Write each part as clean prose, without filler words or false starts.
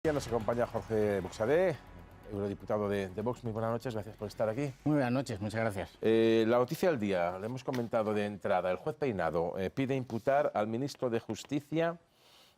Ya nos acompaña Jorge Buxadé, eurodiputado de Vox. Muy buenas noches, gracias por estar aquí. Muy buenas noches, muchas gracias. La noticia del día, le hemos comentado de entrada. El juez Peinado pide imputar al ministro de Justicia,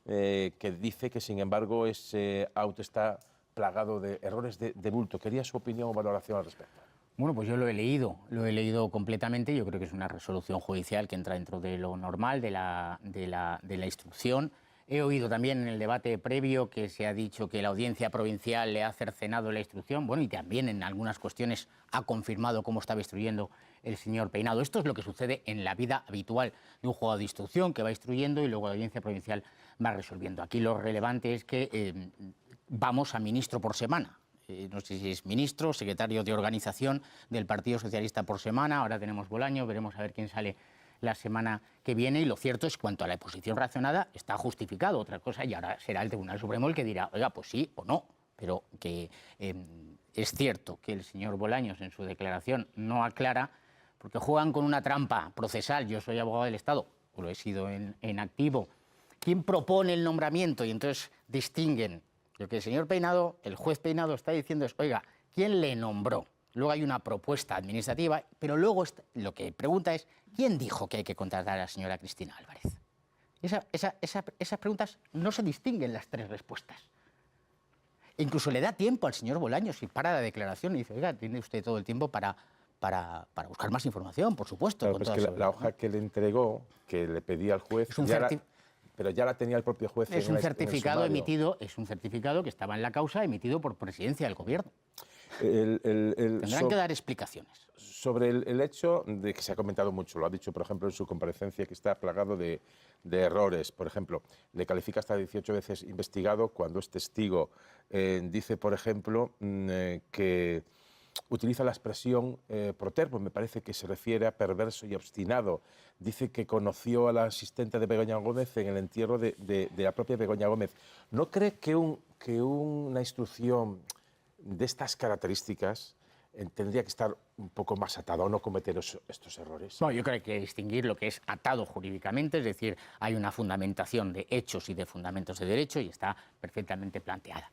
que dice que, sin embargo, ese auto está plagado de errores de bulto. Quería su opinión o valoración al respecto. Bueno, pues yo lo he leído completamente. Yo creo que es una resolución judicial que entra dentro de lo normal, de la instrucción. He oído también en el debate previo que se ha dicho que la audiencia provincial le ha cercenado la instrucción, bueno, y también en algunas cuestiones ha confirmado cómo estaba instruyendo el señor Peinado. Esto es lo que sucede en la vida habitual de un juzgado de instrucción, que va instruyendo y luego la audiencia provincial va resolviendo. Aquí lo relevante es que vamos a ministro por semana. No sé si es ministro, secretario de organización del Partido Socialista por semana. Ahora tenemos Bolaño, veremos a ver quién sale la semana que viene, y lo cierto es que cuanto a la posición razonada está justificado. Otra cosa, y ahora será el Tribunal Supremo el que dirá, oiga, pues sí o no, pero que es cierto que el señor Bolaños en su declaración no aclara, porque juegan con una trampa procesal. Yo soy abogado del Estado, o lo he sido en activo. ¿Quién propone el nombramiento? Y entonces distinguen. Lo que el señor Peinado, el juez Peinado está diciendo es, oiga, ¿quién le nombró? Luego hay una propuesta administrativa, pero luego lo que pregunta es, ¿quién dijo que hay que contratar a la señora Cristina Álvarez? Esas preguntas no se distinguen las tres respuestas. E incluso le da tiempo al señor Bolaños y para la declaración y dice, oiga, tiene usted todo el tiempo para buscar más información, por supuesto. Claro, pues que la hoja que le entregó, que le pedía al juez, pero ya la tenía el propio juez. Es un certificado emitido, es un certificado que estaba en la causa, emitido por presidencia del gobierno. Tendrán que dar explicaciones. Sobre el hecho de que se ha comentado mucho, lo ha dicho, por ejemplo, en su comparecencia, que está plagado de errores. Por ejemplo, le califica hasta 18 veces investigado cuando es testigo. Dice, por ejemplo, que utiliza la expresión protervo, me parece que se refiere a perverso y obstinado. Dice que conoció a la asistente de Begoña Gómez en el entierro de la propia Begoña Gómez. ¿No cree que una instrucción de estas características tendría que estar un poco más atado o no cometer estos errores? No, yo creo que hay que distinguir lo que es atado jurídicamente, es decir, hay una fundamentación de hechos y de fundamentos de derecho y está perfectamente planteada.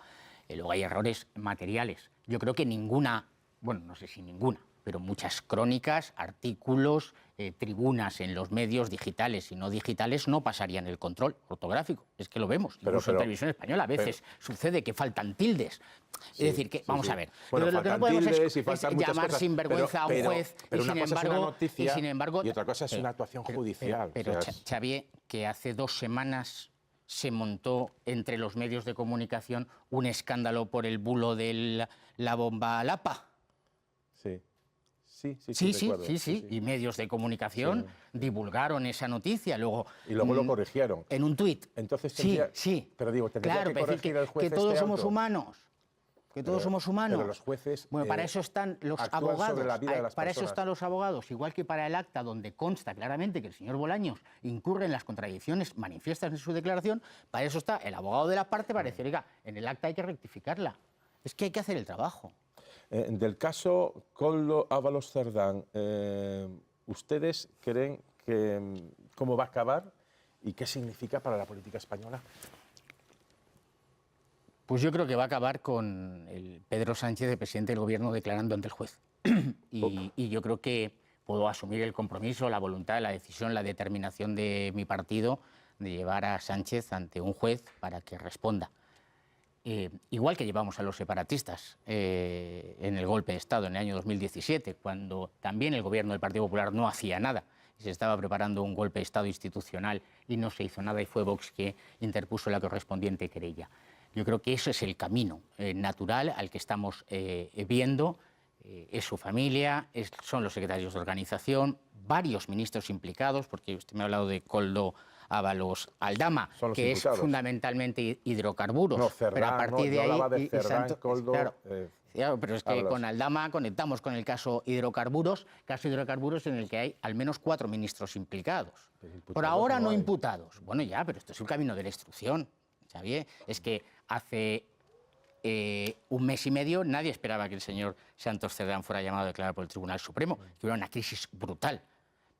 Luego hay errores materiales. Yo creo que ninguna, bueno, no sé si ninguna, pero muchas crónicas, artículos, tribunas en los medios digitales y no digitales no pasarían el control ortográfico. Es que lo vemos, incluso en televisión española a veces sucede que faltan tildes. Es decir, que vamos a ver. Bueno, pero lo que no podemos es llamar cosas, sinvergüenza a un juez pero y, sin una cosa embargo, es una noticia, sin embargo, y otra cosa es una actuación judicial. Pero Xavier, que hace 2 semanas se montó entre los medios de comunicación un escándalo por el bulo de la bomba Lapa. Sí. Y medios de comunicación divulgaron esa noticia. Y luego lo corrigieron. En un tuit. Entonces sí. Pero digo, tendría que corregir el juez que todos este somos auto. humanos. Que todos somos humanos. Pero los jueces bueno, para eso están los abogados. Sobre la vida de las para personas. eso están los abogados, igual que para el acta donde consta claramente que el señor Bolaños incurre en las contradicciones manifiestas en su declaración. Para eso está el abogado de la parte para decir, oiga, en el acta hay que rectificarla. Es que hay que hacer el trabajo. Del caso Koldo Ábalos Cerdán, ¿ustedes creen que cómo va a acabar y qué significa para la política española? Pues yo creo que va a acabar con el Pedro Sánchez, el presidente del Gobierno, declarando ante el juez. y yo creo que puedo asumir el compromiso, la voluntad, la decisión, la determinación de mi partido de llevar a Sánchez ante un juez para que responda. Igual que llevamos a los separatistas en el golpe de Estado en el año 2017, cuando también el Gobierno del Partido Popular no hacía nada y se estaba preparando un golpe de Estado institucional y no se hizo nada y fue Vox que interpuso la correspondiente querella. Yo creo que eso es el camino natural al que estamos viendo. Es su familia, son los secretarios de organización, varios ministros implicados, porque usted me ha hablado de Koldo Ábalos Aldama, que es fundamentalmente hidrocarburos. No, Cerdán, pero a partir de ahí, Cerdán, Koldo, claro, pero es que con Aldama conectamos con el caso hidrocarburos en el que hay al menos 4 ministros implicados. Por ahora no imputados. Bueno, ya, pero esto es el camino de la instrucción, ¿sabes? Es que hace un mes y medio nadie esperaba que el señor Santos Cerdán fuera llamado a declarar por el Tribunal Supremo, que hubiera una crisis brutal.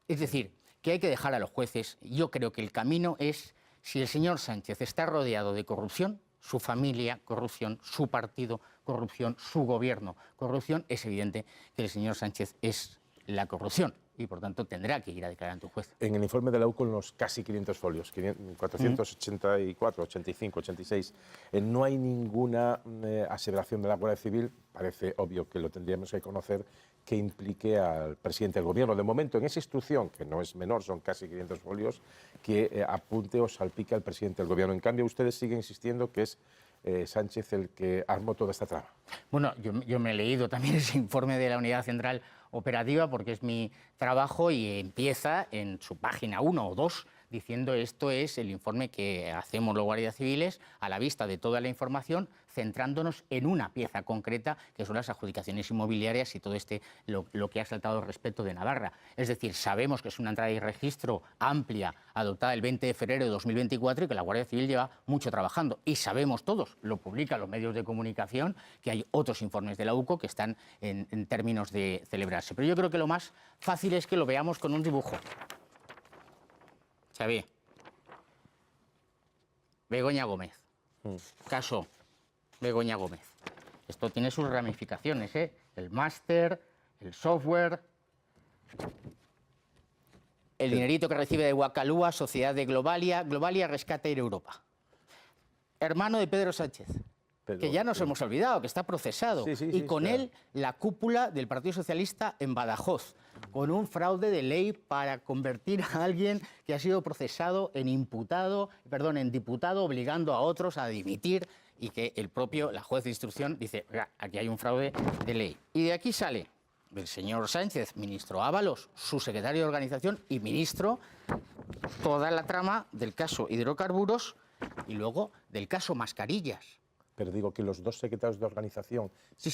Es decir, que hay que dejar a los jueces. Yo creo que el camino es, si el señor Sánchez está rodeado de corrupción, su familia, corrupción, su partido, corrupción, su gobierno, corrupción, es evidente que el señor Sánchez es la corrupción y, por tanto, tendrá que ir a declarar ante un juez. En el informe de la UCO, en los casi 500 folios, 484, 85, 86, no hay ninguna aseveración de la Guardia Civil, parece obvio que lo tendríamos que conocer, que implique al presidente del Gobierno. De momento, en esa instrucción, que no es menor, son casi 500 folios, que apunte o salpique al presidente del Gobierno. En cambio, ustedes siguen insistiendo que es Sánchez el que armó toda esta trama. Bueno, yo me he leído también ese informe de la Unidad Central Operativa porque es mi trabajo y empieza en su página 1 o 2 diciendo esto es el informe que hacemos los guardias civiles a la vista de toda la información, centrándonos en una pieza concreta que son las adjudicaciones inmobiliarias y todo lo que ha saltado respecto de Navarra. Es decir, sabemos que es una entrada y registro amplia adoptada el 20 de febrero de 2024 y que la Guardia Civil lleva mucho trabajando. Y sabemos todos, lo publican los medios de comunicación, que hay otros informes de la UCO que están en términos de celebrarse. Pero yo creo que lo más fácil es que lo veamos con un dibujo. Xavier. Begoña Gómez. Caso Begoña Gómez. Esto tiene sus ramificaciones, ¿eh? El máster, el software, el dinerito que recibe de Guacalúa, sociedad de Globalia, Globalia Rescate Air Europa. Hermano de Pedro Sánchez, que ya nos hemos olvidado, que está procesado. Y con él la cúpula del Partido Socialista en Badajoz, con un fraude de ley para convertir a alguien que ha sido procesado en diputado, obligando a otros a dimitir, y que la juez de instrucción dice, aquí hay un fraude de ley. Y de aquí sale el señor Sánchez, ministro Ábalos, su secretario de organización y ministro, toda la trama del caso hidrocarburos y luego del caso mascarillas. Pero digo que los dos secretarios de organización, si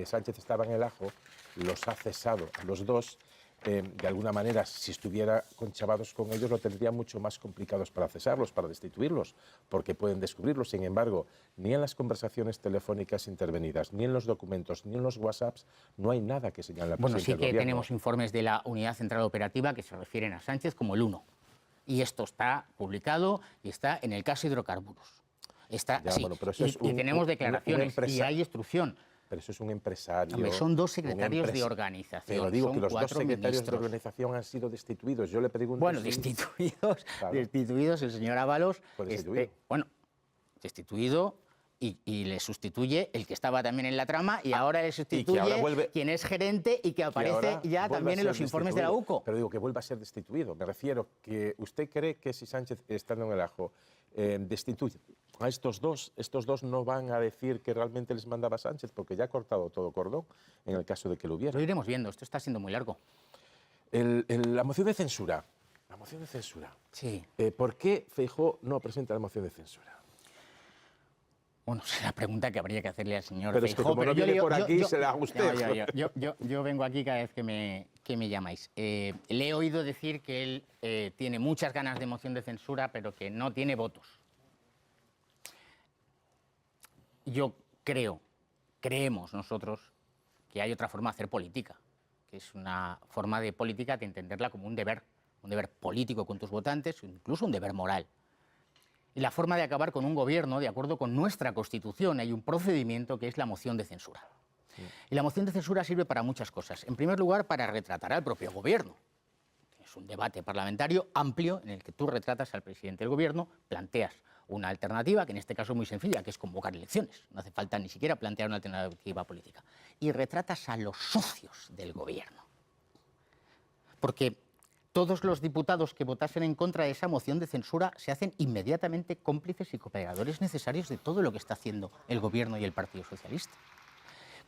Sánchez estaba en el ajo, los ha cesado a los dos. De alguna manera, si estuviera conchavados con ellos, lo tendría mucho más complicados para cesarlos, para destituirlos, porque pueden descubrirlos. Sin embargo, ni en las conversaciones telefónicas intervenidas, ni en los documentos, ni en los WhatsApps, no hay nada que señale al presidente del Gobierno. Bueno, sí que tenemos informes de la Unidad Central Operativa que se refieren a Sánchez como el 1. Y esto está publicado y está en el caso hidrocarburos. Está así. Bueno, pero eso y tenemos declaraciones y hay instrucción. Pero eso es un empresario. Hombre, son dos secretarios de organización. Pero digo son que los dos secretarios ministros de organización han sido destituidos. Yo le pregunto. Bueno, destituidos, el señor Ábalos. Destituido y le sustituye el que estaba también en la trama y ahora le sustituye quien es gerente y que aparece ya también en los informes de la UCO. Pero digo que vuelva a ser destituido. Me refiero que usted cree que si Sánchez, estando en el ajo, destituye a estos dos no van a decir que realmente les mandaba Sánchez, porque ya ha cortado todo cordón en el caso de que lo hubiera. Lo iremos viendo, esto está siendo muy largo. La moción de censura. La moción de censura. Sí. ¿Por qué Feijóo no presenta la moción de censura? Bueno, es la pregunta que habría que hacerle al señor Pero Feijóo. Es que como no viene por aquí, se la haga usted. Yo vengo aquí cada vez que me llamáis. Le he oído decir que él tiene muchas ganas de moción de censura, pero que no tiene votos. Yo creemos nosotros que hay otra forma de hacer política, que es una forma de política de entenderla como un deber político con tus votantes, incluso un deber moral. Y la forma de acabar con un gobierno, de acuerdo con nuestra Constitución, hay un procedimiento que es la moción de censura. Sí. Y la moción de censura sirve para muchas cosas. En primer lugar, para retratar al propio gobierno. Es un debate parlamentario amplio en el que tú retratas al presidente del gobierno, planteas una alternativa, que en este caso es muy sencilla, que es convocar elecciones. No hace falta ni siquiera plantear una alternativa política. Y retratas a los socios del gobierno. Porque todos los diputados que votasen en contra de esa moción de censura se hacen inmediatamente cómplices y cooperadores necesarios de todo lo que está haciendo el Gobierno y el Partido Socialista.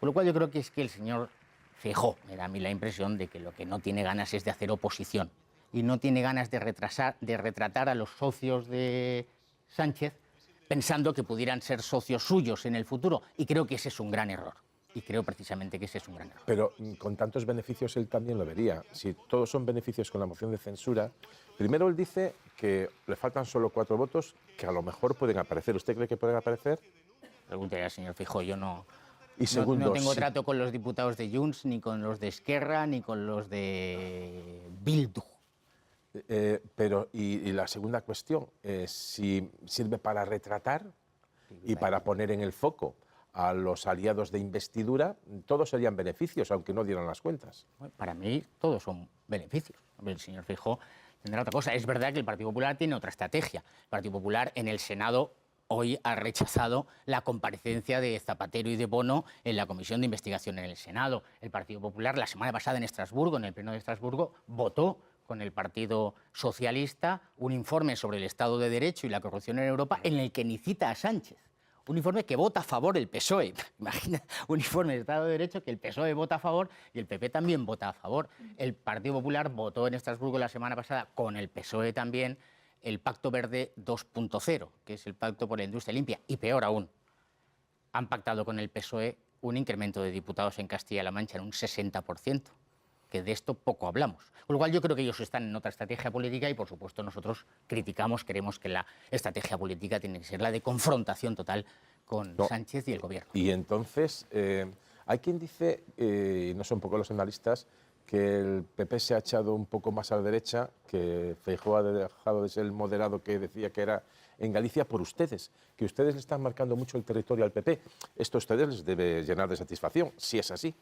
Con lo cual yo creo que es que el señor Feijóo me da a mí la impresión de que lo que no tiene ganas es de hacer oposición y no tiene ganas de retratar a los socios de Sánchez pensando que pudieran ser socios suyos en el futuro. Y creo que ese es un gran error. Y creo precisamente que ese es un gran error. Pero con tantos beneficios él también lo vería. Si todos son beneficios con la moción de censura, primero él dice que le faltan solo 4 votos que a lo mejor pueden aparecer. ¿Usted cree que pueden aparecer? Pregúntele al señor Feijóo, yo no... Y segundo, no tengo trato con los diputados de Junts, ni con los de Esquerra, ni con los de Bildu. Pero, y la segunda cuestión, si sirve para retratar y para poner en el foco a los aliados de investidura, todos serían beneficios, aunque no dieran las cuentas. Bueno, para mí todos son beneficios. El señor Feijóo tendrá otra cosa. Es verdad que el Partido Popular tiene otra estrategia. El Partido Popular en el Senado hoy ha rechazado la comparecencia de Zapatero y de Bono en la Comisión de Investigación en el Senado. El Partido Popular la semana pasada en Estrasburgo, en el Pleno de Estrasburgo, votó con el Partido Socialista un informe sobre el Estado de Derecho y la corrupción en Europa en el que ni cita a Sánchez. Un informe que vota a favor el PSOE. Imagina, un informe de Estado de Derecho que el PSOE vota a favor y el PP también vota a favor. El Partido Popular votó en Estrasburgo la semana pasada, con el PSOE también, el Pacto Verde 2.0, que es el Pacto por la Industria Limpia. Y peor aún, han pactado con el PSOE un incremento de diputados en Castilla-La Mancha en un 60%, que de esto poco hablamos. Con lo cual yo creo que ellos están en otra estrategia política y, por supuesto, nosotros criticamos, creemos que la estrategia política tiene que ser la de confrontación total con Sánchez y el gobierno. Y entonces, hay quien dice, no son pocos los analistas, que el PP se ha echado un poco más a la derecha, que Feijóo ha dejado de ser el moderado que decía que era en Galicia por ustedes, que ustedes le están marcando mucho el territorio al PP. Esto a ustedes les debe llenar de satisfacción, si es así.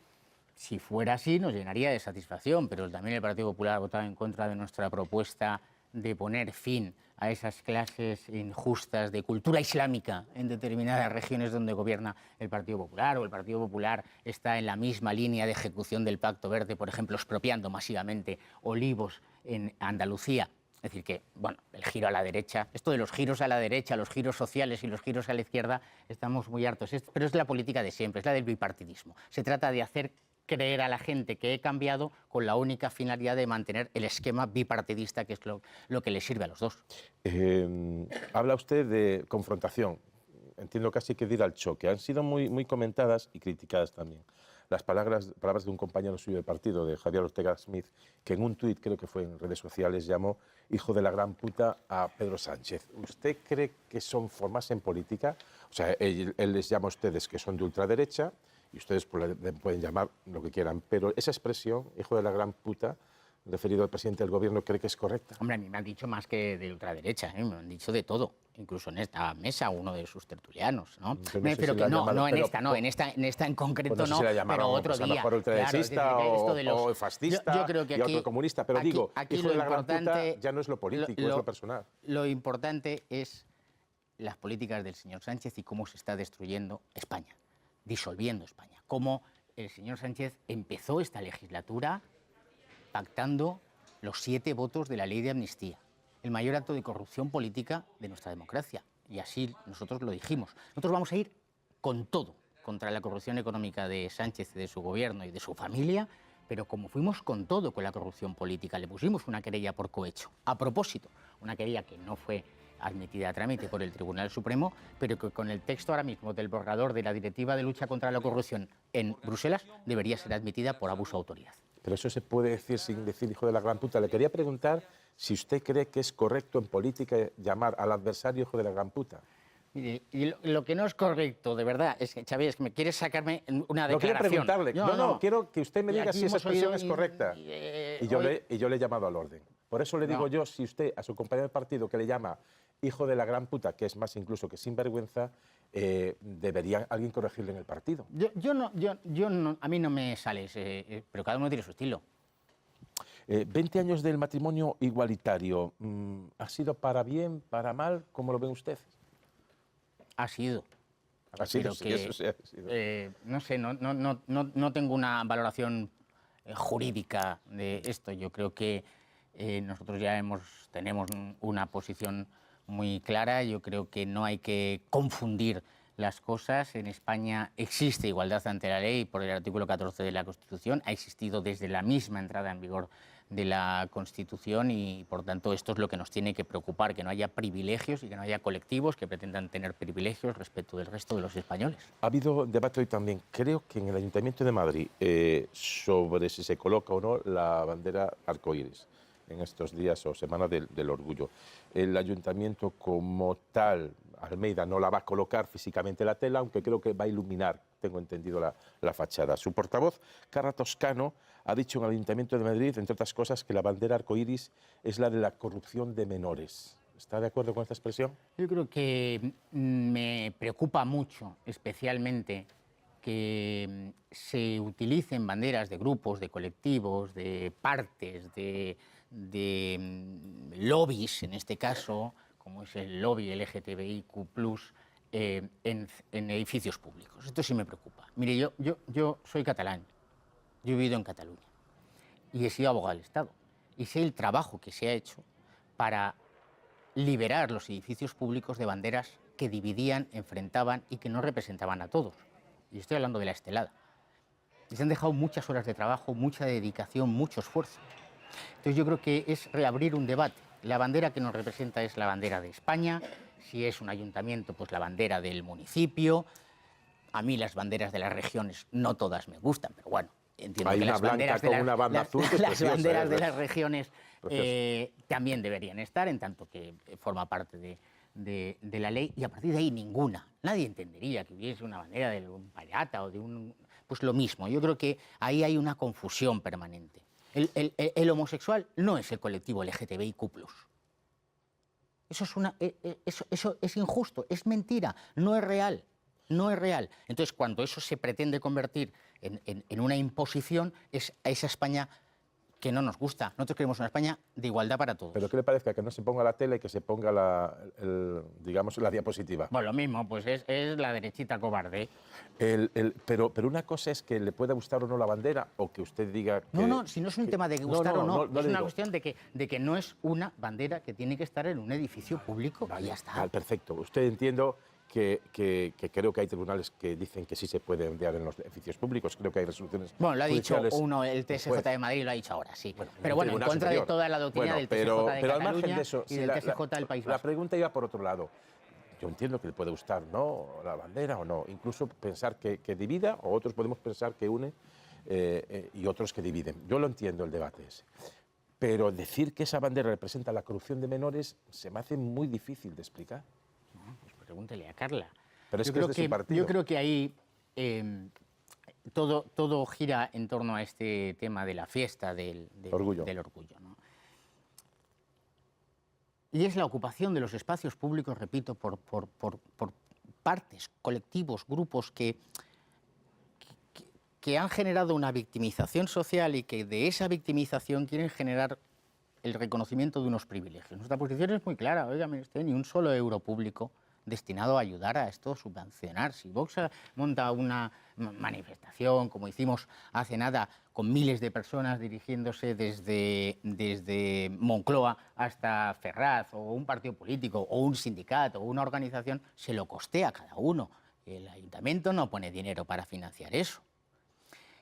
Si fuera así, nos llenaría de satisfacción, pero también el Partido Popular ha votado en contra de nuestra propuesta de poner fin a esas clases injustas de cultura islámica en determinadas regiones donde gobierna el Partido Popular, o el Partido Popular está en la misma línea de ejecución del Pacto Verde, por ejemplo, expropiando masivamente olivos en Andalucía. Es decir, que, bueno, el giro a la derecha, esto de los giros a la derecha, los giros sociales y los giros a la izquierda, estamos muy hartos. Pero es la política de siempre, es la del bipartidismo. Se trata de hacer creer a la gente que he cambiado con la única finalidad de mantener el esquema bipartidista, que es lo que le sirve a los dos. Habla usted de confrontación, entiendo casi que de ir al choque. Han sido muy comentadas y criticadas también las palabras de un compañero suyo de partido, de Javier Ortega Smith, que en un tuit, creo que fue en redes sociales, llamó hijo de la gran puta a Pedro Sánchez. ¿Usted cree que son formas en política? O sea, él les llama a ustedes que son de ultraderecha, y ustedes pueden llamar lo que quieran, pero esa expresión, hijo de la gran puta, referido al presidente del gobierno, ¿cree que es correcta? Hombre, a mí me han dicho más que de ultraderecha, me han dicho de todo, incluso en esta mesa uno de sus tertulianos, ¿no? Pero que no, en esta en concreto pues no, sé si la pero otro día. Mejor ultraderechista o fascista yo creo que y aquí, otro comunista, pero digo, hijo de la gran puta ya no es lo político, es lo personal. Lo importante es las políticas del señor Sánchez y cómo se está destruyendo España, disolviendo España. Cómo el señor Sánchez empezó esta legislatura pactando los 7 votos de la ley de amnistía, el mayor acto de corrupción política de nuestra democracia. Y así nosotros lo dijimos. Nosotros vamos a ir con todo contra la corrupción económica de Sánchez y de su gobierno y de su familia, pero como fuimos con todo con la corrupción política, le pusimos una querella por cohecho. A propósito, una querella que no fue admitida a trámite por el Tribunal Supremo, pero que con el texto ahora mismo del borrador de la Directiva de Lucha contra la Corrupción en Bruselas debería ser admitida por abuso de autoridad. Pero eso se puede decir sin decir hijo de la gran puta. Le quería preguntar si usted cree que es correcto en política llamar al adversario hijo de la gran puta. Mire, y lo que no es correcto, de verdad, es que, Xavier, es que me quieres sacarme una declaración. No quiero preguntarle. No, quiero que usted me diga si esa expresión es correcta. Y yo le he llamado al orden. Por eso le digo yo, si usted a su compañero de partido que le llama hijo de la gran puta, que es más incluso que sinvergüenza, debería alguien corregirle en el partido. A mí no me sale ese, pero cada uno tiene su estilo. 20 años del matrimonio igualitario, ¿ha sido para bien, para mal? ¿Cómo lo ve usted? Ha sido. Ha sido, sí, eso sí ha sido. No sé, no tengo una valoración jurídica de esto. Yo creo que nosotros ya tenemos una posición muy clara. Yo creo que no hay que confundir las cosas. En España existe igualdad ante la ley por el artículo 14 de la Constitución. Ha existido desde la misma entrada en vigor de la Constitución y, por tanto, esto es lo que nos tiene que preocupar, que no haya privilegios y que no haya colectivos que pretendan tener privilegios respecto del resto de los españoles. Ha habido debate hoy también, creo que en el Ayuntamiento de Madrid, sobre si se coloca o no la bandera arcoíris en estos días o Semana del Orgullo. El Ayuntamiento como tal, Almeida, no la va a colocar físicamente la tela, aunque creo que va a iluminar, tengo entendido, la fachada. Su portavoz, Carla Toscano, ha dicho en el Ayuntamiento de Madrid, entre otras cosas, que la bandera arcoíris es la de la corrupción de menores. ¿Está de acuerdo con esta expresión? Yo creo que me preocupa mucho, especialmente, que se utilicen banderas de grupos, de colectivos, de partes, de lobbies, en este caso, como es el lobby LGTBIQ+, en edificios públicos. Esto sí me preocupa. Mire, yo soy catalán, yo he vivido en Cataluña y he sido abogado del Estado y sé el trabajo que se ha hecho para liberar los edificios públicos de banderas que dividían, enfrentaban y que no representaban a todos. Y estoy hablando de la Estelada. Y se han dejado muchas horas de trabajo, mucha dedicación, mucho esfuerzo. Entonces yo creo que es reabrir un debate. La bandera que nos representa es la bandera de España. Si es un ayuntamiento, pues la bandera del municipio. A mí las banderas de las regiones no todas me gustan, pero bueno, entiendo Hay que una las blanca banderas, con una banda azul que es las preciosa, banderas de ¿eh? las regiones también deberían estar, en tanto que forma parte de la ley, y a partir de ahí ninguna. Nadie entendería que hubiese una bandera de un payata o de un... Pues lo mismo, yo creo que ahí hay una confusión permanente. El homosexual no es el colectivo LGTBIQ+. Eso es injusto, es mentira, no es real. No es real. Entonces, cuando eso se pretende convertir en una imposición, es a esa España que no nos gusta. Nosotros queremos una España de igualdad para todos. ¿Pero qué le parece? Que no se ponga la tele y que se ponga digamos, la diapositiva. Bueno, lo mismo, pues es la derechita cobarde. Pero una cosa es que le pueda gustar o no la bandera, o que usted diga que... No, si no es un tema de gustar o no, es una digo. cuestión de que no es una bandera que tiene que estar en un edificio público. Vale, y ya está. vale, perfecto. Usted entiendo que creo que hay tribunales que dicen que sí se puede ondear en los edificios públicos. Creo que hay resoluciones Bueno, lo ha dicho judiciales. uno, el TSJ de Madrid lo ha dicho ahora, sí. Pero bueno, en contra de toda la doctrina del TSJ de pero al margen Cataluña de eso, y del TSJ del País la Vasco. pregunta iba por otro lado. Yo entiendo que le puede gustar, ¿no?, la bandera o no. Incluso pensar que divida, o otros podemos pensar que une, y otros que dividen. Yo lo entiendo, el debate ese. Pero decir que esa bandera representa la corrupción de menores se me hace muy difícil de explicar. Pues pregúntele a Carla. Pero es que es de su partido. Yo creo que ahí todo gira en torno a este tema de la fiesta del orgullo, ¿no? Y es la ocupación de los espacios públicos, repito, por partes, colectivos, grupos que han generado una victimización social y que de esa victimización quieren generar el reconocimiento de unos privilegios. Nuestra posición es muy clara. Oiga, mire usted, ni un solo euro público destinado a ayudar a esto, subvencionar. Si Vox monta una manifestación, como hicimos hace nada, con miles de personas dirigiéndose desde Moncloa hasta Ferraz, o un partido político, o un sindicato, o una organización, se lo costea a cada uno. El ayuntamiento no pone dinero para financiar eso.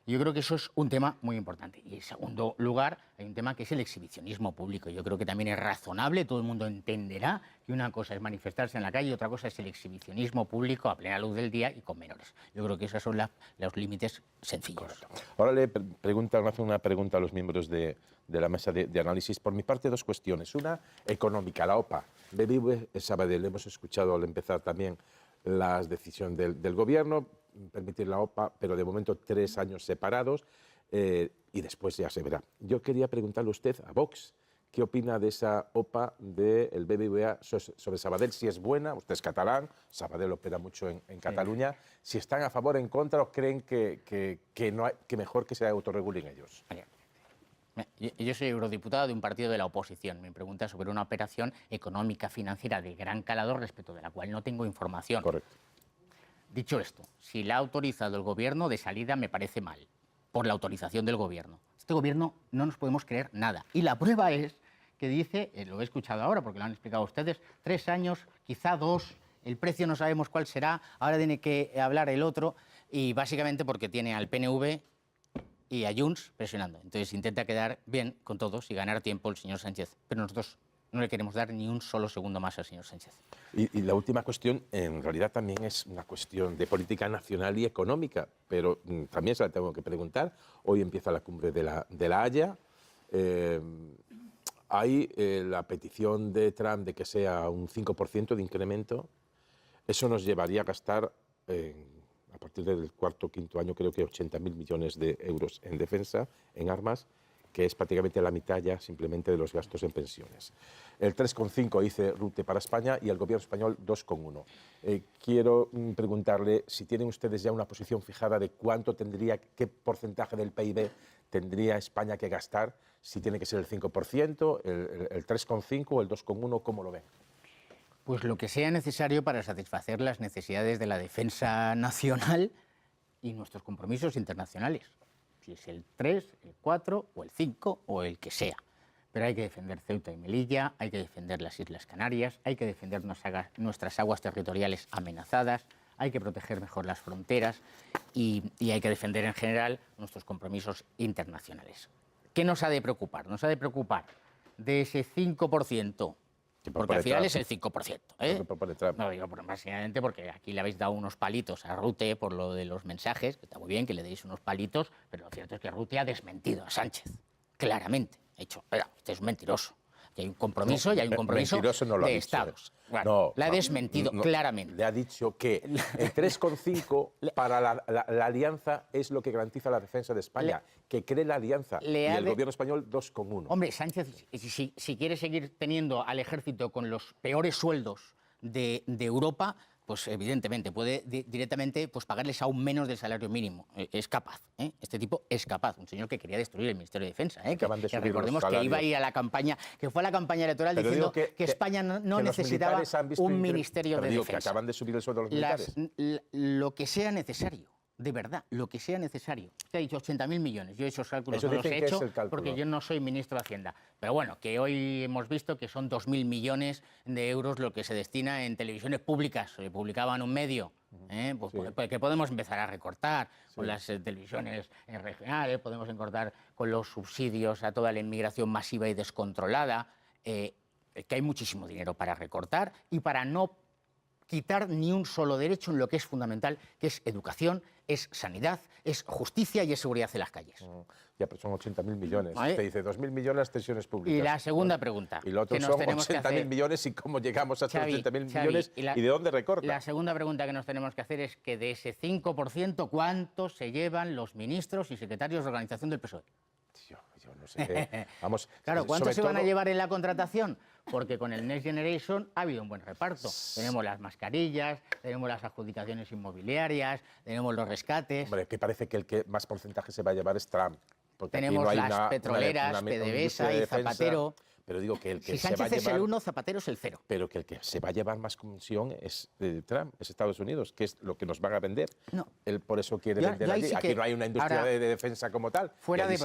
Yo creo que eso es un tema muy importante. Y en segundo lugar, hay un tema que es el exhibicionismo público. Yo creo que también es razonable, todo el mundo entenderá que una cosa es manifestarse en la calle y otra cosa es el exhibicionismo público a plena luz del día y con menores. Yo creo que esos son los límites sencillos. Correcto. Ahora le hace una pregunta a los miembros de la mesa de análisis. Por mi parte, dos cuestiones. Una, económica, la OPA. BBV Sabadell, hemos escuchado al empezar también las decisiones del gobierno, permitir la OPA, pero de momento 3 años separados, y después ya se verá. Yo quería preguntarle a usted, a Vox, ¿qué opina de esa OPA del BBVA sobre Sabadell? Si es buena, usted es catalán, Sabadell opera mucho en Cataluña, si están a favor, en contra, o creen que mejor que se autorregulen ellos. Yo soy eurodiputado de un partido de la oposición. Me pregunta sobre una operación económica, financiera de gran calado, respecto de la cual no tengo información. Correcto. Dicho esto, si la ha autorizado el gobierno, de salida me parece mal, por la autorización del gobierno. Este gobierno no nos podemos creer nada. Y la prueba es que dice, lo he escuchado ahora porque lo han explicado ustedes, 3 años, quizá 2, el precio no sabemos cuál será, ahora tiene que hablar el otro, y básicamente porque tiene al PNV y a Junts presionando. Entonces intenta quedar bien con todos y ganar tiempo el señor Sánchez. Pero nosotros no le queremos dar ni un solo segundo más al señor Sánchez. Y la última cuestión, en realidad también es una cuestión de política nacional y económica, pero también se la tengo que preguntar. Hoy empieza la cumbre de la Haya. Hay la petición de Trump de que sea un 5% de incremento. Eso nos llevaría a gastar, a partir del 4º o 5º año, creo que 80.000 millones de euros en defensa, en armas. que es prácticamente la mitad ya simplemente de los gastos en pensiones. El 3,5 dice Rutte para España y el gobierno español 2,1. Quiero preguntarle si tienen ustedes ya una posición fijada de qué porcentaje del PIB tendría España que gastar, si tiene que ser el 5%, el 3,5 o el 2,1, ¿cómo lo ven? Pues lo que sea necesario para satisfacer las necesidades de la defensa nacional y nuestros compromisos internacionales. Si es el 3, el 4 o el 5 o el que sea. Pero hay que defender Ceuta y Melilla, hay que defender las Islas Canarias, hay que defender nuestras aguas territoriales amenazadas, hay que proteger mejor las fronteras y hay que defender en general nuestros compromisos internacionales. ¿Qué nos ha de preocupar? Nos ha de preocupar de ese 5%, porque al final es el 5%. No digo básicamente porque aquí le habéis dado unos palitos a Rutte por lo de los mensajes, que está muy bien que le deis unos palitos, pero lo cierto es que Rutte ha desmentido a Sánchez, claramente. Ha dicho, este es un mentiroso. Que hay un compromiso y hay un compromiso de Estados. Bueno, la ha desmentido claramente. Le ha dicho que el 3,5 para la alianza es lo que garantiza la defensa de España, que cree la alianza, y el gobierno español 2,1. Hombre, Sánchez, si quiere seguir teniendo al ejército con los peores sueldos de Europa, pues evidentemente puede directamente pagarles aún menos del salario mínimo. Es capaz, este tipo es capaz. Un señor que quería destruir el Ministerio de Defensa, que recordemos que iba a ir a la campaña, que fue a la campaña electoral diciendo que España no necesitaba un Ministerio de Defensa. Que acaban de subir el sueldo de los militares. Lo que sea necesario. De verdad, lo que sea necesario. Te ha dicho 80.000 millones. Yo esos cálculos no los he hecho porque yo no soy ministro de Hacienda. Pero bueno, que hoy hemos visto que son 2.000 millones de euros lo que se destina en televisiones públicas. Se publicaba en un medio, pues que podemos empezar a recortar con las televisiones regionales, podemos recortar con los subsidios a toda la inmigración masiva y descontrolada, que hay muchísimo dinero para recortar y para no quitar ni un solo derecho en lo que es fundamental, que es educación, es sanidad, es justicia y es seguridad en las calles. Ya, pero son 80.000 millones. Usted dice 2.000 millones pensiones públicas. Y la segunda pregunta. Y lo otro son 80.000 millones y cómo llegamos a esos 80.000 millones y de dónde recorta. La segunda pregunta que nos tenemos que hacer es que de ese 5%, ¿cuánto se llevan los ministros y secretarios de organización del PSOE? Yo no sé. Vamos, claro, ¿cuánto se van a llevar en la contratación? Porque con el Next Generation ha habido un buen reparto. Tenemos las mascarillas, tenemos las adjudicaciones inmobiliarias, tenemos los rescates. Hombre, que parece que el que más porcentaje se va a llevar es Trump. Tenemos no las petroleras, PDVSA y Zapatero. Pero digo que el que si Sánchez se va a llevar, es el 1, Zapatero es el 0. Pero que el que se va a llevar más comisión es Trump, es Estados Unidos, que es lo que nos van a vender. No. Él por eso quiere vender allí. Aquí no hay una industria de defensa como tal. Fuera de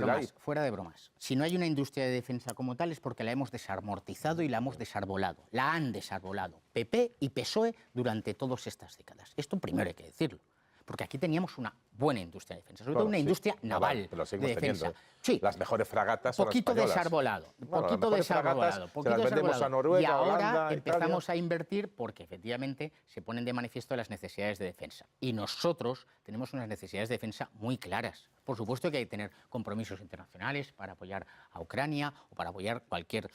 bromas. Si no hay una industria de defensa como tal es porque la hemos desamortizado y la hemos desarbolado. La han desarbolado PP y PSOE durante todas estas décadas. Esto primero hay que decirlo. Porque aquí teníamos una buena industria de defensa, sobre todo una industria naval de defensa. Sí. Las mejores fragatas son poquito españolas. Desarbolado, bueno, poquito desarbolado, se las vendemos a Noruega, y ahora Holanda, empezamos a invertir porque efectivamente se ponen de manifiesto las necesidades de defensa. Y nosotros tenemos unas necesidades de defensa muy claras. Por supuesto que hay que tener compromisos internacionales para apoyar a Ucrania o para apoyar cualquier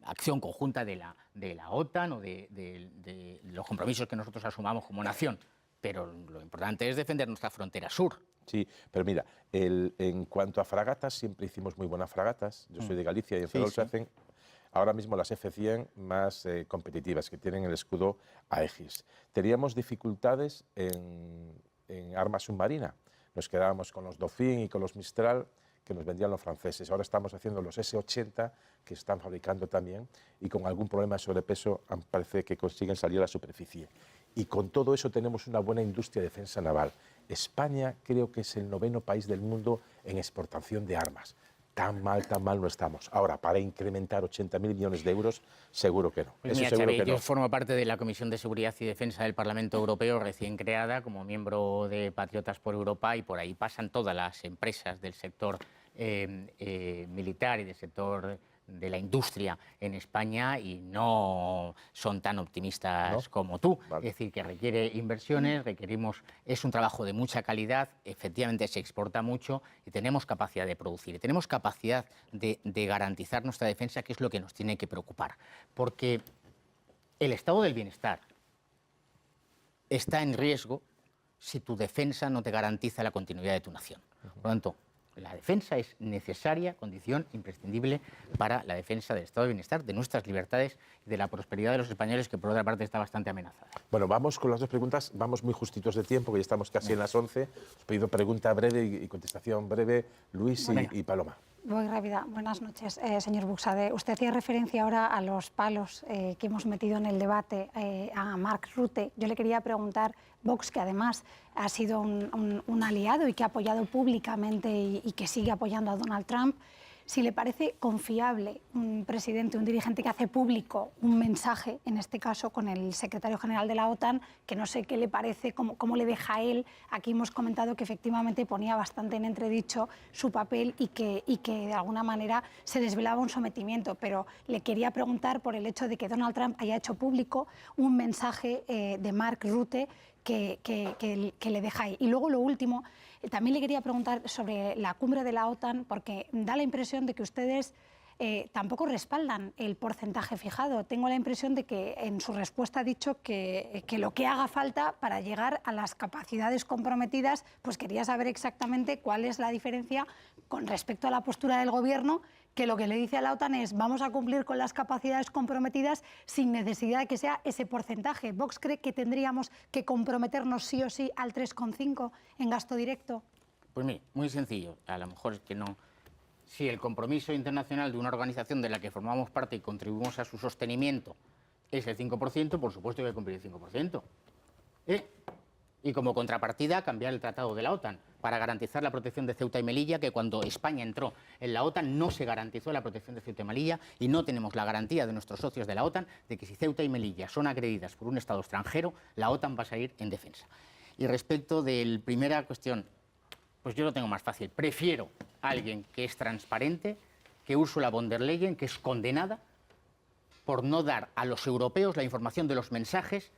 acción conjunta de la OTAN o de los compromisos que nosotros asumamos como nación. Pero lo importante es defender nuestra frontera sur. Sí, pero mira, en cuanto a fragatas, siempre hicimos muy buenas fragatas. Yo soy de Galicia y en Ferrol se hacen ahora mismo las F-100 más competitivas, que tienen el escudo Aegis. Teníamos dificultades en arma submarina. Nos quedábamos con los Dauphin y con los Mistral, que nos vendían los franceses. Ahora estamos haciendo los S-80, que están fabricando también, y con algún problema de sobrepeso parece que consiguen salir a la superficie. Y con todo eso tenemos una buena industria de defensa naval. España creo que es el 9º país del mundo en exportación de armas. Tan mal no estamos. Ahora, para incrementar 80.000 millones de euros, seguro que no. Pues eso mira, seguro Xavi, que no. Yo formo parte de la Comisión de Seguridad y Defensa del Parlamento Europeo, recién creada como miembro de Patriotas por Europa, y por ahí pasan todas las empresas del sector militar y del sector de la industria en España y no son tan optimistas como tú. Vale. Es decir, que requiere inversiones, es un trabajo de mucha calidad, efectivamente se exporta mucho y tenemos capacidad de producir, y tenemos capacidad de garantizar nuestra defensa, que es lo que nos tiene que preocupar. Porque el estado del bienestar está en riesgo si tu defensa no te garantiza la continuidad de tu nación. Por lo tanto, La defensa es necesaria, condición imprescindible para la defensa del estado de bienestar, de nuestras libertades y de la prosperidad de los españoles, que por otra parte está bastante amenazada. Bueno, vamos con las dos preguntas, vamos muy justitos de tiempo, que ya estamos casi en las 11. Os he pedido pregunta breve y contestación breve, Luis y Paloma. Voy rápida. Buenas noches, señor Buxade. Usted hacía referencia ahora a los palos que hemos metido en el debate a Mark Rutte. Yo le quería preguntar, Vox, que además ha sido un aliado y que ha apoyado públicamente y que sigue apoyando a Donald Trump, si le parece confiable un presidente, un dirigente que hace público un mensaje, en este caso con el secretario general de la OTAN, que no sé qué le parece, cómo le deja a él. Aquí hemos comentado que efectivamente ponía bastante en entredicho su papel y que de alguna manera se desvelaba un sometimiento, pero le quería preguntar por el hecho de que Donald Trump haya hecho público un mensaje de Mark Rutte que le deja ahí. Y luego lo último, también le quería preguntar sobre la cumbre de la OTAN, porque da la impresión de que ustedes tampoco respaldan el porcentaje fijado. Tengo la impresión de que en su respuesta ha dicho que lo que haga falta para llegar a las capacidades comprometidas, pues quería saber exactamente cuál es la diferencia con respecto a la postura del Gobierno, que lo que le dice a la OTAN es vamos a cumplir con las capacidades comprometidas sin necesidad de que sea ese porcentaje. ¿Vox cree que tendríamos que comprometernos sí o sí al 3,5 en gasto directo? Pues mire, muy sencillo. A lo mejor es que no. Si el compromiso internacional de una organización de la que formamos parte y contribuimos a su sostenimiento es el 5%, por supuesto que hay que cumplir el 5%. Y como contrapartida, cambiar el tratado de la OTAN para garantizar la protección de Ceuta y Melilla, que cuando España entró en la OTAN no se garantizó la protección de Ceuta y Melilla, y no tenemos la garantía de nuestros socios de la OTAN de que si Ceuta y Melilla son agredidas por un Estado extranjero, la OTAN va a salir en defensa. Y respecto de la primera cuestión, pues yo lo tengo más fácil. Prefiero a alguien que es transparente, que Ursula von der Leyen, que es condenada por no dar a los europeos la información de los mensajes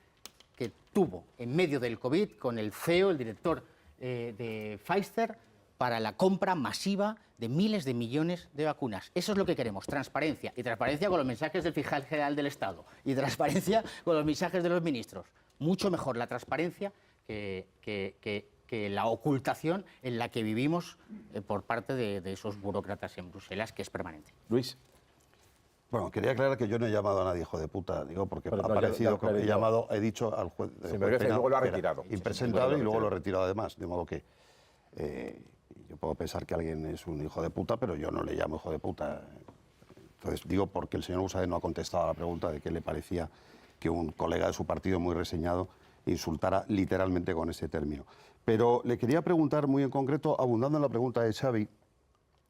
que tuvo en medio del COVID con el CEO, el director de Pfizer, para la compra masiva de miles de millones de vacunas. Eso es lo que queremos, transparencia. Y transparencia con los mensajes del fiscal general del Estado. Y transparencia con los mensajes de los ministros. Mucho mejor la transparencia que la ocultación en la que vivimos por parte de esos burócratas en Bruselas, que es permanente. Luis. Bueno, quería aclarar que yo no he llamado a nadie hijo de puta, digo, porque Pero ha no, parecido yo que he dicho al juez. Sí, pero que luego lo ha retirado. Impresentable y luego lo ha retirado además, de modo que yo puedo pensar que alguien es un hijo de puta, pero yo no le llamo hijo de puta. Entonces digo porque el señor Buxade no ha contestado a la pregunta de qué le parecía que un colega de su partido muy reseñado insultara literalmente con ese término. Pero le quería preguntar muy en concreto, abundando en la pregunta de Xavi.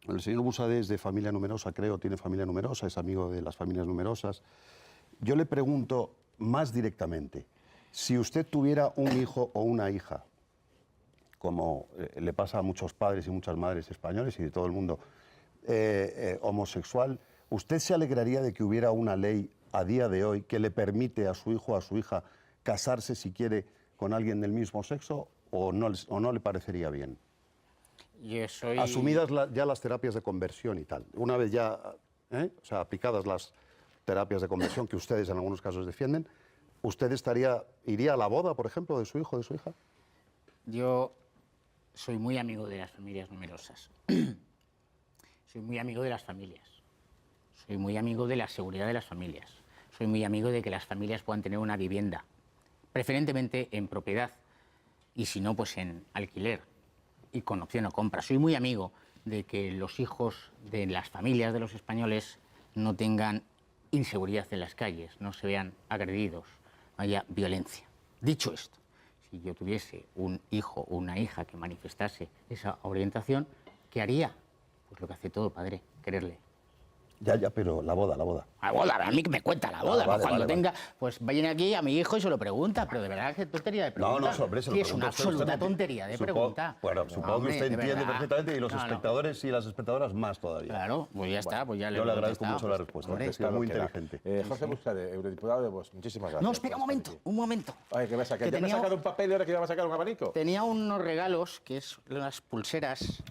El señor Buxade es de familia numerosa, creo, tiene familia numerosa, es amigo de las familias numerosas. Yo le pregunto más directamente, si usted tuviera un hijo o una hija, como le pasa a muchos padres y muchas madres españoles y de todo el mundo, homosexual, ¿usted se alegraría de que hubiera una ley a día de hoy que le permite a su hijo o a su hija casarse si quiere con alguien del mismo sexo o no le parecería bien? Asumidas ya las terapias de conversión y tal. Una vez ya, o sea, aplicadas las terapias de conversión que ustedes en algunos casos defienden, ¿usted iría a la boda, por ejemplo, de su hijo o de su hija? Yo soy muy amigo de las familias numerosas. Soy muy amigo de las familias. Soy muy amigo de la seguridad de las familias. Soy muy amigo de que las familias puedan tener una vivienda, preferentemente en propiedad, y si no, pues en alquiler y con opción a compra. Soy muy amigo de que los hijos de las familias de los españoles no tengan inseguridad en las calles, no se vean agredidos, no haya violencia. Dicho esto, si yo tuviese un hijo o una hija que manifestase esa orientación, ¿qué haría? Pues lo que hace todo padre, quererle. Ya, pero la boda. La boda, a mí que me cuenta la boda. Vale, cuando vale. pues vayan aquí a mi hijo y se lo pregunta, pero de verdad que tontería de pregunta. No, hombre, se lo Sí, es una pregunto absoluta tontería de pregunta. Bueno, supongo Hombre, que usted de entiende verdad. perfectamente y los No, no. espectadores y las espectadoras más todavía. Claro, pues ya está, pues ya Yo le he agradezco contestado. mucho la respuesta, Hombre, es que es muy inteligente. José Buxade, eurodiputado de Vox, muchísimas gracias. No, espera un momento. Ay, ¿qué vas a sacar? Que ¿Ya me has tenía- sacado un papel y ahora que ya vas a sacar un abanico? Tenía unos regalos, que es las pulseras.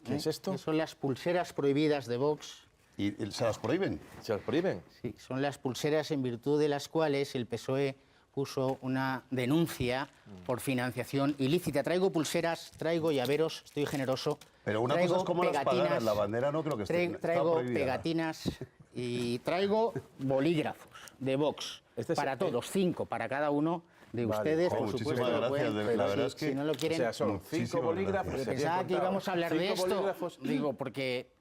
¿Qué es esto? Que son las pulseras prohibidas de Vox. ¿Y se las prohíben? ¿Se los prohíben? Sí, son las pulseras en virtud de las cuales el PSOE puso una denuncia por financiación ilícita. Traigo pulseras, traigo llaveros, estoy generoso. Pero una cosa es cómo las pagaras, la bandera no creo que esté Traigo prohibida. pegatinas y traigo bolígrafos de Vox para todos, 5 para cada uno de ustedes, por muchísimas supuesto. gracias, la verdad es que... Si no lo quieren... O sea, son 5 bolígrafos. Yo pensaba que íbamos a hablar de esto, digo, porque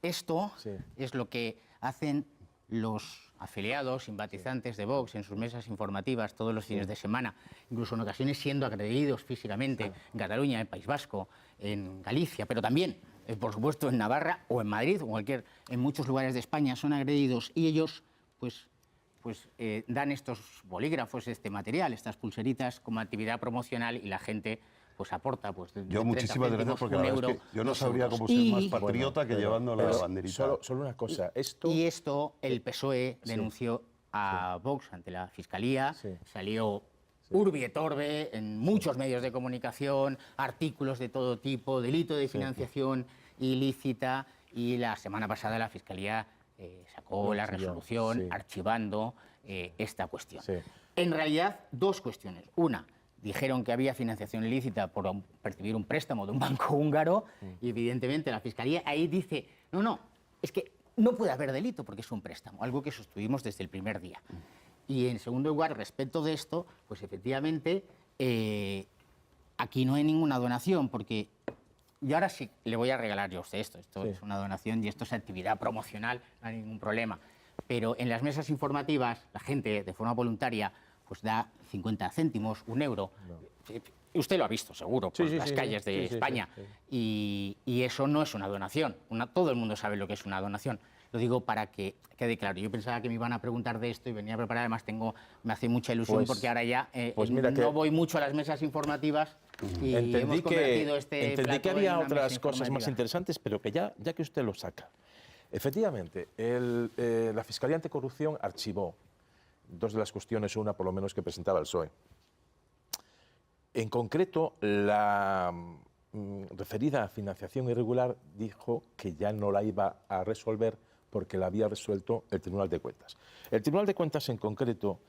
esto es lo que hacen los afiliados, simpatizantes de Vox en sus mesas informativas todos los fines de semana, incluso en ocasiones siendo agredidos físicamente en Cataluña, en País Vasco, en Galicia, pero también, por supuesto, en Navarra o en Madrid o en muchos lugares de España son agredidos y ellos, pues dan estos bolígrafos, este material, estas pulseritas como actividad promocional y la gente pues aporta pues de yo muchísimas gracias porque la verdad es que yo no sabría cómo ser más patriota que llevando la banderita. Solo una cosa, esto el PSOE denunció a Vox ante la Fiscalía, salió urbi et orbi en muchos medios de comunicación, artículos de todo tipo, delito de financiación ilícita, y la semana pasada la Fiscalía sacó la resolución archivando esta cuestión. En realidad, dos cuestiones. Una, dijeron que había financiación ilícita por percibir un préstamo de un banco húngaro y evidentemente la Fiscalía ahí dice, no, es que no puede haber delito porque es un préstamo, algo que sostuvimos desde el primer día. Y en segundo lugar, respecto de esto, pues efectivamente aquí no hay ninguna donación porque... Y ahora sí, le voy a regalar yo a usted esto es una donación y esto es actividad promocional, no hay ningún problema. Pero en las mesas informativas la gente de forma voluntaria pues da 50 céntimos, 1 euro. Usted lo ha visto seguro por las calles de España. Y eso no es una donación. Todo el mundo sabe lo que es una donación. Lo digo para que quede claro. Yo pensaba que me iban a preguntar de esto y venía a preparar. Además, me hace mucha ilusión porque ahora ya no voy mucho a las mesas informativas y hemos convertido entendí que había otras cosas más interesantes, pero que ya que usted lo saca. Efectivamente, la Fiscalía Anticorrupción archivó 2 de las cuestiones, una por lo menos que presentaba el PSOE. En concreto, la referida a financiación irregular dijo que ya no la iba a resolver porque la había resuelto el Tribunal de Cuentas. El Tribunal de Cuentas en concreto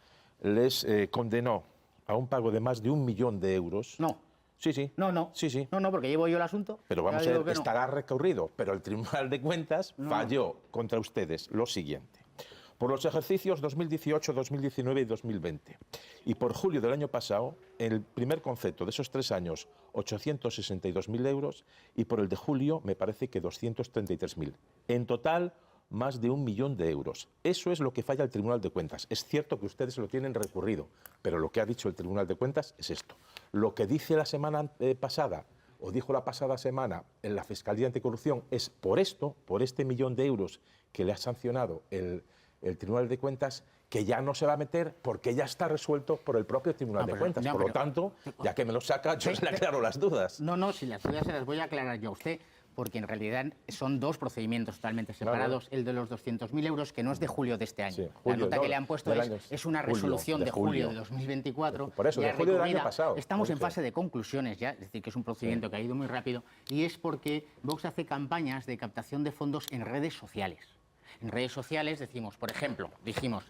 les condenó a un pago de más de 1 millón de euros. No. Sí. No, porque llevo yo el asunto. Pero vamos a ver, estará recorrido, pero el Tribunal de Cuentas falló contra ustedes lo siguiente. Por los ejercicios 2018, 2019 y 2020. Y por julio del año pasado, en el primer concepto de esos 3 años, 862.000 euros, y por el de julio, me parece que 233.000. En total, más de 1 millón de euros. Eso es lo que falla el Tribunal de Cuentas. Es cierto que ustedes lo tienen recurrido, pero lo que ha dicho el Tribunal de Cuentas es esto. Lo que dice la semana pasada, o dijo la pasada semana en la Fiscalía Anticorrupción, es por este 1 millón de euros que le ha sancionado el Tribunal de Cuentas, que ya no se va a meter porque ya está resuelto por el propio Tribunal de Cuentas. Por lo tanto, ya que me lo saca, yo le aclaro las dudas. No, si las dudas se las voy a aclarar yo a usted, porque en realidad son 2 procedimientos totalmente separados. El de los 200.000 euros, que no es de julio de este año. La nota que le han puesto es una resolución de julio de 2024. Por eso, de julio del año pasado. Estamos en fase de conclusiones ya, es decir, que es un procedimiento que ha ido muy rápido, y es porque Vox hace campañas de captación de fondos en redes sociales. En redes sociales dijimos,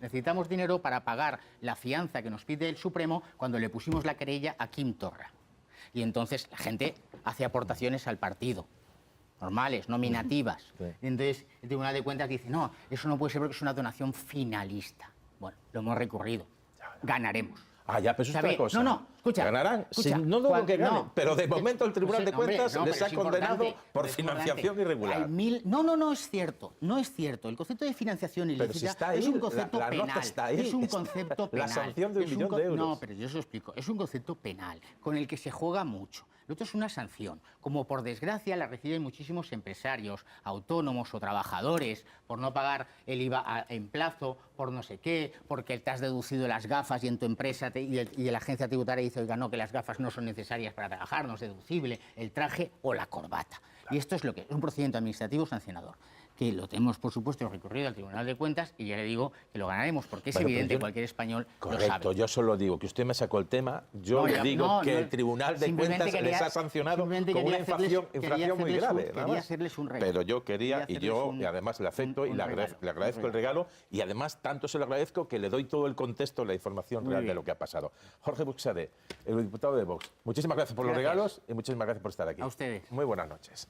necesitamos dinero para pagar la fianza que nos pide el Supremo cuando le pusimos la querella a Quim Torra. Y entonces la gente hace aportaciones al partido, normales, nominativas. Y entonces el Tribunal de Cuentas dice, no, eso no puede ser porque es una donación finalista. Bueno, lo hemos recurrido, ganaremos. Ya, pero eso es otra cosa. No, escucha. Ganarán, no dudo que ganen, pero de momento el Tribunal de Cuentas les ha condenado por financiación irregular. No es cierto, no es cierto. El concepto de financiación ilícita es un concepto penal. Es un concepto penal. La sanción de 1 millón de euros. No, pero yo os lo explico. Es un concepto penal con el que se juega mucho. Lo otro es una sanción, como por desgracia la reciben muchísimos empresarios, autónomos o trabajadores, por no pagar el IVA en plazo, por no sé qué, porque te has deducido las gafas y en tu empresa y la agencia tributaria dice, oiga, no, que las gafas no son necesarias para trabajar, no es deducible, el traje o la corbata. Y esto es lo que es un procedimiento administrativo sancionador, que lo tenemos, por supuesto, recurrido al Tribunal de Cuentas y ya le digo que lo ganaremos, porque es Bueno, pero evidente, yo- cualquier español lo Correcto, sabe. yo solo digo que usted me sacó el tema, yo No, le ya- digo no, que no, el Tribunal de simplemente Cuentas les ha sancionado con simplemente una quería infracción muy grave. nada quería más. hacerles un regalo. Pero yo quería, y yo hacerles y además le acepto y un le regalo, agradezco un el regalo, y además tanto se lo agradezco que le doy todo el contexto, la información Muy real de bien. lo que ha pasado. Jorge Buxade, el diputado de Vox, muchísimas gracias por los Gracias. regalos y muchísimas gracias por estar aquí. A ustedes. Muy buenas noches.